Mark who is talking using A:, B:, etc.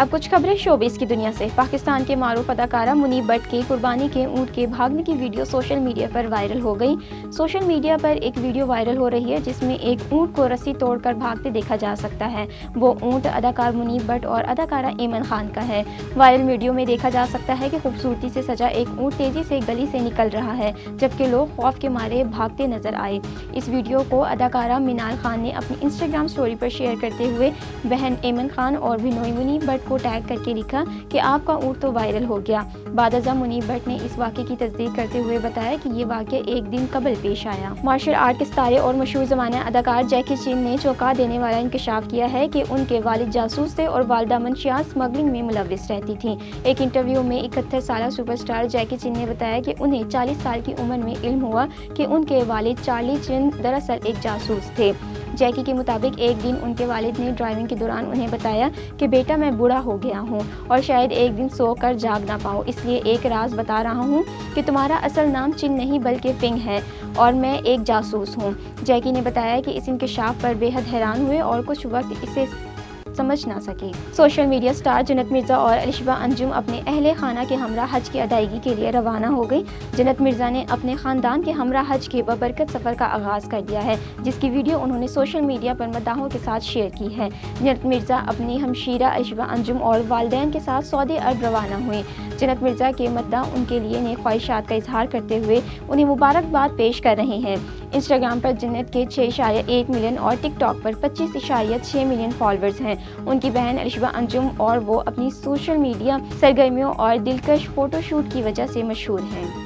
A: अब कुछ खबरें शोबिस की दुनिया से। पाकिस्तान के मारूफ अदाकारा मुनीब भट्ट की कुर्बानी के ऊंट के भागने की वीडियो सोशल मीडिया पर वायरल हो गई। सोशल मीडिया पर एक वीडियो वायरल हो रही है जिसमें एक ऊंट को रस्सी तोड़कर भागते देखा जा सकता है। वो ऊंट अदाकार मुनीब भट्ट और अदाकारा ऐमन खान का है। वायरल वीडियो में देखा जा सकता है कि खूबसूरती से सजा एक ऊंट तेजी से गली से निकल रहा है, जबकि लोग खौफ के मारे भागते नजर आए। इस वीडियो को अदाकारा मिनाल खान ने अपनी इंस्टाग्राम स्टोरी पर शेयर करते हुए बहन ऐमन खान और बिनोई मुनीब भट्ट को टैग करके लिखा कि आपका ऊंट तो वायरल हो गया। बादअज़्ज़ा मुनीब भट्ट ने इस वाक़े की तस्दीक करते हुए बताया कि ये वाक़या एक दिन कबल पेश आया। मार्शल आर्ट के सितारे और मशहूर ज़माना अदाकार जैकी चेन ने चौंका देने वाला इंकशाफ किया है कि उनके वालिद जासूस थे और वालिदा मंशियात स्मगलिंग में मुलव्विस रहती थीं। एक इंटरव्यू में 71 साला सुपरस्टार जैकी चेन ने बताया कि उन्हें 40 साल की उम्र में इल्म हुआ कि उनके वालिद चार्ली चेन दरअसल एक जासूस थे। जैकी के मुताबिक एक दिन उनके वालिद ने ड्राइविंग के दौरान उन्हें बताया कि बेटा मैं बूढ़ा हो गया हूँ और शायद एक दिन सो कर जाग ना पाऊँ, इसलिए एक राज बता रहा हूँ कि तुम्हारा असल नाम चिन नहीं बल्कि फिंग है और मैं एक जासूस हूँ। जैकी ने बताया कि इस इंकशाफ पर बेहद हैरान हुए और कुछ वक्त इसे समझ ना सके। सोशल मीडिया स्टार जन्नत मिर्जा और अलिशबा अंजुम अपने अहले खाना के हमरा हज की अदायगी के लिए रवाना हो गई। जन्नत मिर्जा ने अपने खानदान के हमरा हज के बबरकत सफ़र का आगाज़ कर दिया है, जिसकी वीडियो उन्होंने सोशल मीडिया पर मद्दाहों के साथ शेयर की है। जन्नत मिर्जा अपनी हमशीरा अलिशबा अंजुम और वालिदैन के साथ सऊदी अरब रवाना हुई। जन्नत मिर्जा के मद्दाह उनके लिए नेक ख्वाहिशात का इजहार करते हुए उन्हें मुबारकबाद पेश कर रहे हैं। इंस्टाग्राम पर जन्नत के 6.1 मिलियन और टिकटॉक पर 25.6 मिलियन फॉलोअर्स हैं। उनकी बहन अलिशबा अंजुम और वो अपनी सोशल मीडिया सरगर्मियों और दिलकश फोटोशूट की वजह से मशहूर हैं।